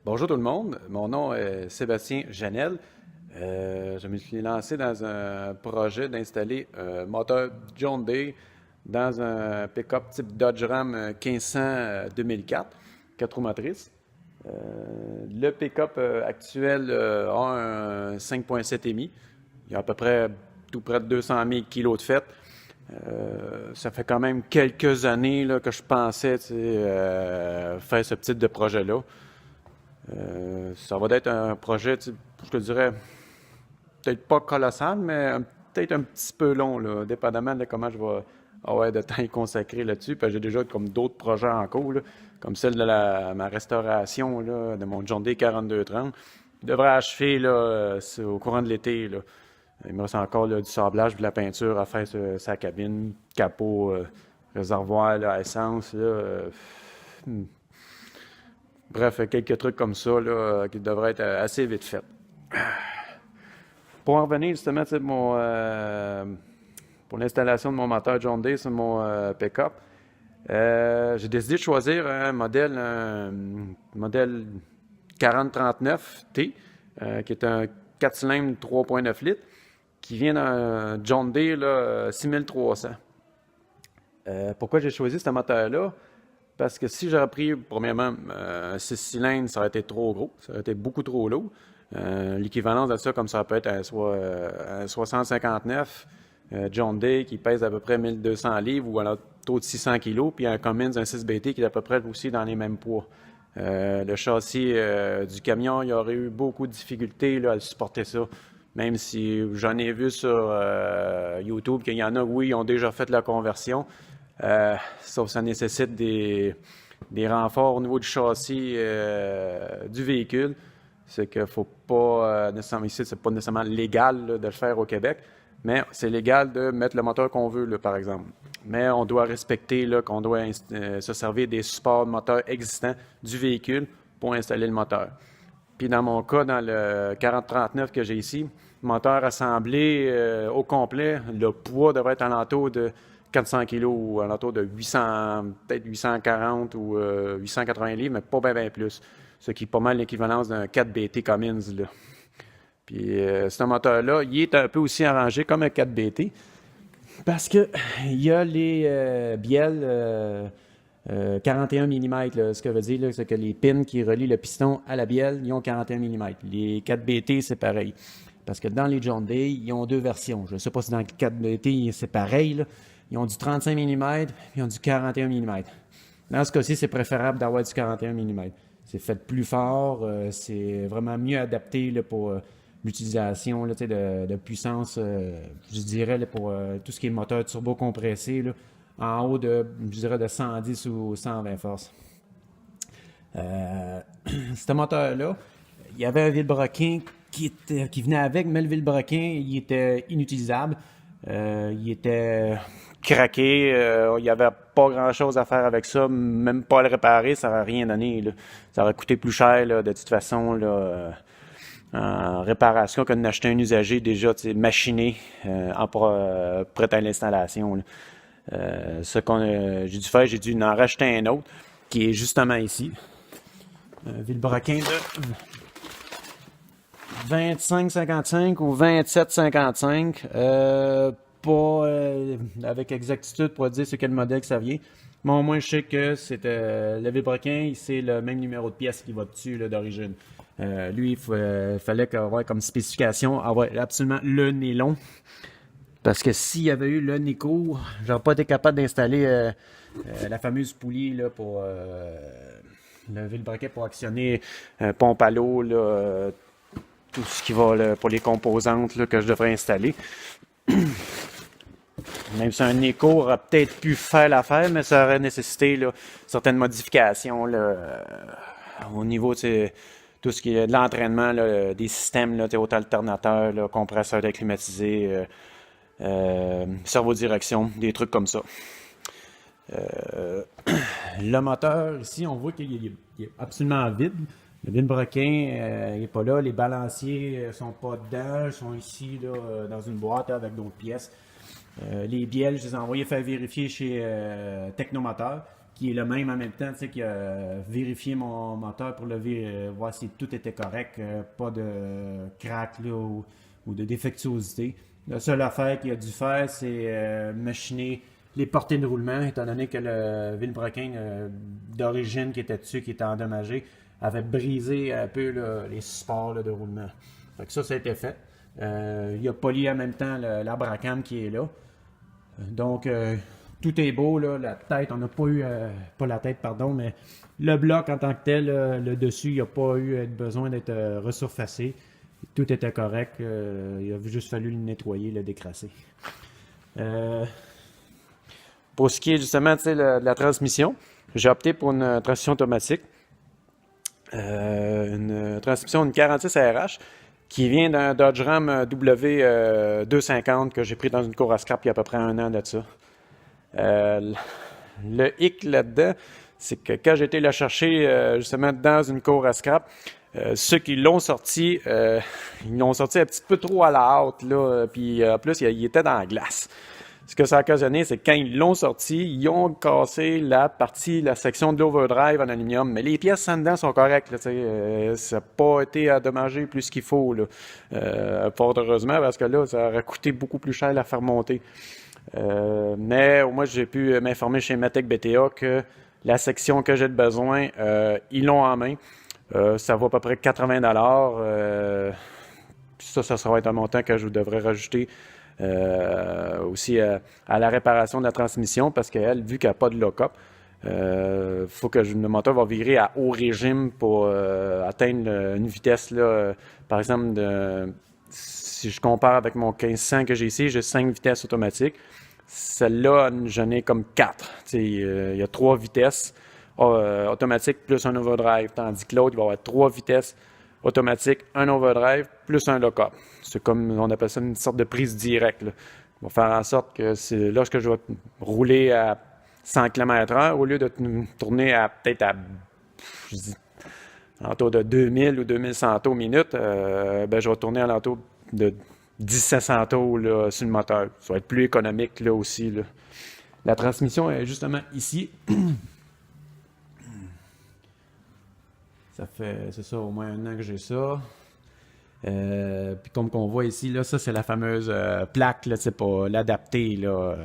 Bonjour tout le monde, mon nom est Sébastien Janel. Je me suis lancé dans un projet d'installer un moteur John Deere dans un pick-up type Dodge Ram 1500 2004, 4 roues motrices. Le pick-up actuel a un 5.7 EMI. Il y a à peu près tout près de 200 000 kilos de fête. Ça fait quand même quelques années là, que je pensais faire ce type de projet-là. Ça va être un projet, je te dirais, peut-être pas colossal, mais peut-être un petit peu long, là, dépendamment de comment je vais avoir de temps y consacrer là-dessus. Puis j'ai déjà comme d'autres projets en cours, là, comme celle de ma restauration là, de mon John Deere 4230. Je devrais achever là, au courant de l'été. Là. Il me reste encore là, du sablage, de la peinture à faire sur sa cabine, capot, réservoir là, à essence. Là, bref, quelques trucs comme ça là, qui devraient être assez vite faits. Pour en revenir justement, pour l'installation de mon moteur John Deere sur mon pick-up, j'ai décidé de choisir un modèle 4039T, qui est un 4 cylindres 3.9 litres, qui vient d'un John Deere là, 6300. Pourquoi j'ai choisi ce moteur-là? Parce que si j'aurais pris, premièrement, un 6 cylindres, ça aurait été trop gros, ça aurait été beaucoup trop lourd. L'équivalence de ça, comme ça peut être un 6059 John Deere qui pèse à peu près 1200 livres ou à l'auto de 600 kg, puis un Cummins, un 6BT qui est à peu près aussi dans les mêmes poids. Le châssis du camion, il y aurait eu beaucoup de difficultés là, à supporter ça. Même si j'en ai vu sur YouTube qu'il y en a, oui, ils ont déjà fait la conversion. Sauf que ça nécessite des renforts au niveau du châssis du véhicule. C'est qu'il ne faut pas nécessairement ici, c'est pas nécessairement légal là, de le faire au Québec, mais c'est légal de mettre le moteur qu'on veut, là, par exemple. Mais on doit respecter là, qu'on doit se servir des supports de moteur existants du véhicule pour installer le moteur. Puis dans mon cas, dans le 4039 que j'ai ici, moteur assemblé au complet, le poids devrait être alentour de 400 kg ou alentour de 800, peut-être 840 ou 880 livres, mais pas bien plus. Ce qui est pas mal l'équivalence d'un 4BT Cummins. Là. Puis ce moteur-là, il est un peu aussi arrangé comme un 4BT parce que il y a les bielles 41 mm. Là, ce que veut dire, là, c'est que les pins qui relient le piston à la bielle, ils ont 41 mm. Les 4BT, c'est pareil. Parce que dans les John Deere, ils ont deux versions. Je ne sais pas si dans le 4BT, c'est pareil. Là. Ils ont du 35 mm, ils ont du 41 mm. Dans ce cas-ci, c'est préférable d'avoir du 41 mm. C'est fait plus fort, c'est vraiment mieux adapté là, pour l'utilisation là, de puissance, je dirais, là, pour tout ce qui est moteur turbo compressé, là, en haut de, je dirais, de 110 ou 120 forces. Ce moteur-là, il y avait un vilebrequin qui venait avec, mais le vilebrequin, il était inutilisable. Il était craqué. Il n'y avait pas grand-chose à faire avec ça. Même pas à le réparer, ça n'aurait rien donné. Là. Ça aurait coûté plus cher, là, de toute façon, là, en réparation que d'acheter un usager déjà machiné, prêt à l'installation. Ce qu'on j'ai dû faire, j'ai dû en racheter un autre qui est justement ici. Un vilebrequin de 25,55 ou 27,55. Pas avec exactitude pour dire c'est quel modèle que ça vient. Mais au moins, je sais que c'est le vilebrequin, c'est le même numéro de pièce qui va dessus là, d'origine. Lui, il fallait avoir comme spécification avoir absolument le nylon. Parce que s'il y avait eu le nez court, j'aurais pas été capable d'installer la fameuse poulie là, pour le vilebrequin pour actionner pompe à l'eau, là, tout ce qui va là, pour les composantes là, que je devrais installer. Même si un écho aurait peut-être pu faire l'affaire, mais ça aurait nécessité là, certaines modifications là, au niveau tout ce qui est de l'entraînement, là, des systèmes, là, haut alternateur, là, compresseur climatisé, servo-direction, des trucs comme ça. Le moteur, ici, on voit qu'il est absolument vide. Le vilebrequin n'est pas là. Les balanciers ne sont pas dedans. Ils sont ici là, dans une boîte là, avec d'autres pièces. Les bielles, je les ai envoyés faire vérifier chez Technomoteur, qui est le même en même temps, tu sais, qui a vérifié mon moteur pour voir si tout était correct, pas de crack là, ou de défectuosité. La seule affaire qu'il a dû faire, c'est machiner les portées de roulement, étant donné que le vilebrequin d'origine qui était dessus, qui était endommagé, avait brisé un peu là, les supports là, de roulement. Fait que ça a été fait. Il a poli en même temps l'abracam qui est là. Donc, tout est beau, là, la tête, on n'a pas eu, pas la tête, pardon, mais le bloc en tant que tel, le dessus, il n'a pas eu besoin d'être resurfacé. Tout était correct, il a juste fallu le nettoyer, le décrasser. Pour ce qui est justement de la transmission, j'ai opté pour une transmission automatique. Une transmission, une 46 RH, qui vient d'un Dodge Ram W250 que j'ai pris dans une cour à scrap il y a à peu près 1 an de ça. Le hic là-dedans, c'est que quand j'ai été la chercher justement dans une cour à scrap, ceux qui l'ont sorti, ils l'ont sorti un petit peu trop à la hâte, là, puis en plus, il était dans la glace. Ce que ça a occasionné, c'est que quand ils l'ont sorti, ils ont cassé la section de l'overdrive en aluminium. Mais les pièces en dedans sont correctes. Là, ça n'a pas été endommagé plus qu'il faut. Là. Fort heureusement, parce que là, ça aurait coûté beaucoup plus cher la faire monter. Mais au moins, j'ai pu m'informer chez Matec BTA que la section que j'ai de besoin, ils l'ont en main. Ça vaut à peu près 80$. Ça va être un montant que je devrais rajouter aussi à la réparation de la transmission parce qu'elle, vu qu'elle n'a pas de lock-up, faut que le moteur va virer à haut régime pour atteindre une vitesse, là, par exemple, si je compare avec mon 1500 que j'ai ici, j'ai 5 vitesses automatiques. Celle-là, j'en ai comme 4. Il y a 3 vitesses automatiques plus un overdrive, tandis que l'autre, il va avoir 3 vitesses automatique, un overdrive, plus un lock-up. C'est comme, on appelle ça une sorte de prise directe. Là. On va faire en sorte que lorsque je vais rouler à 100 km/h, au lieu de tourner à peut-être je dis, alentour de 2000 ou 2100 tours minute, je vais tourner à l'entour de 1700 tours là, sur le moteur. Ça va être plus économique là aussi. Là. La transmission est justement ici. Ça fait, c'est ça, au moins 1 an que j'ai ça. Puis comme qu'on voit ici, là, ça c'est la fameuse plaque, là, c'est pas l'adapter là,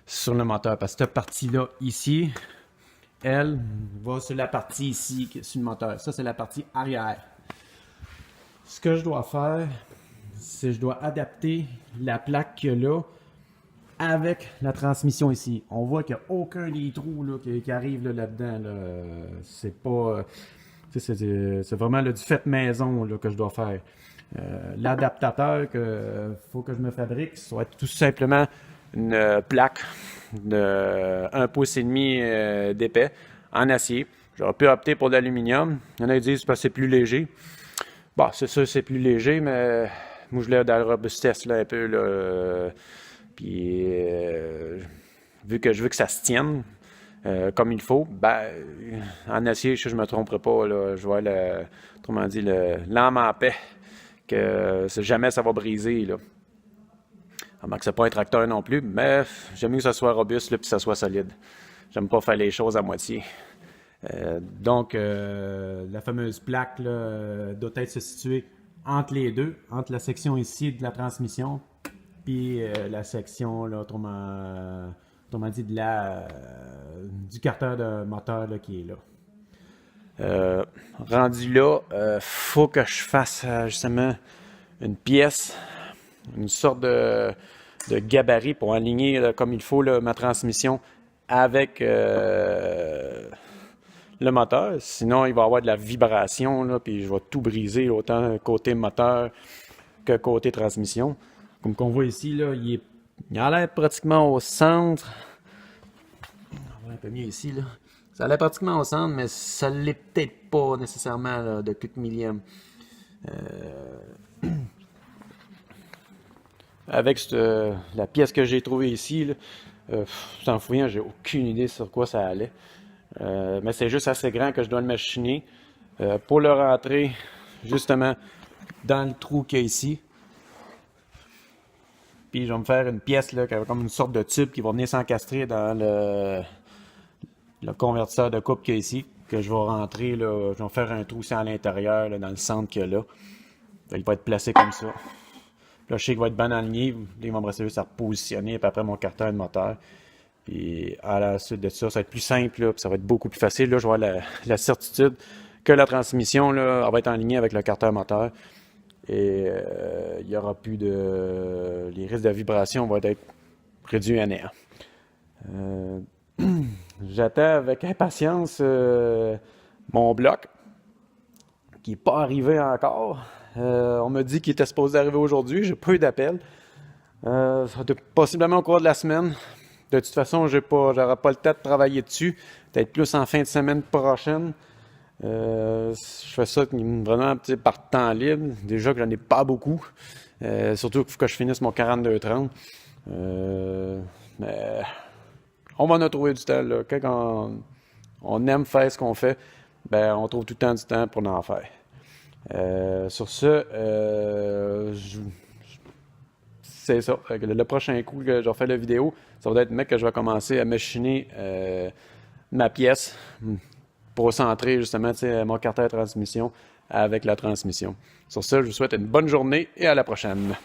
sur le moteur. Parce que cette partie-là, ici, elle va sur la partie ici, sur le moteur. Ça, c'est la partie arrière. Ce que je dois faire, c'est que je dois adapter la plaque qu'il y a là avec la transmission ici. On voit qu'il n'y a aucun des trous là, qui arrive là-dedans. Là. C'est pas... c'est vraiment là, du fait maison là, que je dois faire. L'adaptateur qu'il faut que je me fabrique, ça va être tout simplement une plaque de 1,5 pouce d'épais en acier. J'aurais pu opter pour de l'aluminium. Il y en a qui disent que c'est plus léger. Bon, c'est sûr c'est plus léger, mais moi je l'ai dans la robustesse là, un peu. Là, puis vu que je veux que ça se tienne comme il faut, en acier, je ne me tromperai pas. Là, je vois autrement dit, l'âme en paix, que jamais ça va briser. Là. Que ce n'est pas un tracteur non plus, mais j'aime mieux que ça soit robuste et que ça soit solide. J'aime pas faire les choses à moitié. Donc, la fameuse plaque là, doit être se situer entre les deux, entre la section ici de la transmission puis la section, là, autrement dit, du carter de moteur là, qui est là. Rendu là, faut que je fasse justement une pièce, une sorte de gabarit pour aligner là, comme il faut là, ma transmission avec le moteur. Sinon, il va y avoir de la vibration, là, puis je vais tout briser, autant côté moteur que côté transmission. Comme qu'on voit ici, là, il a l'air pratiquement au centre. On va voir un peu mieux ici. Là. Ça a l'air pratiquement au centre, mais ça ne l'est peut-être pas nécessairement là, de quelques millièmes. Avec la pièce que j'ai trouvée ici, sans fouillant, j'ai aucune idée sur quoi ça allait. Mais c'est juste assez grand que je dois le machiner pour le rentrer justement dans le trou qu'il y a ici. Puis je vais me faire une pièce là, comme une sorte de tube qui va venir s'encastrer dans le convertisseur de couple qu'il y a ici, que je vais rentrer, là, je vais faire un trou aussi à l'intérieur, là, dans le centre qu'il y a là. Il va être placé comme ça. Là, je sais qu'il va être bien aligné. Il va me rester juste à repositionner, puis après mon carter de moteur. Puis à la suite de ça, ça va être plus simple, là, puis ça va être beaucoup plus facile. Là, je vais avoir la certitude que la transmission là, elle va être en ligne avec le carter moteur. Et il n'y aura plus de... Les risques de vibration vont être réduits à néant. J'attends avec impatience mon bloc, qui n'est pas arrivé encore. On m'a dit qu'il était supposé arriver aujourd'hui. J'ai pas eu d'appel. Ça va être possiblement au cours de la semaine. De toute façon, j'aurai pas le temps de travailler dessus. Peut-être plus en fin de semaine prochaine. Je fais ça vraiment par temps libre. Déjà que j'en ai pas beaucoup. Surtout qu'il faut que je finisse mon 42-30. Mais on va en trouver du temps. Là. Quand on aime faire ce qu'on fait, ben on trouve tout le temps du temps pour en faire. Sur ce, c'est ça. Le prochain coup que je refais la vidéo, ça va être mec que je vais commencer à machiner ma pièce pour centrer justement mon carter de transmission avec la transmission. Sur ce, je vous souhaite une bonne journée et à la prochaine.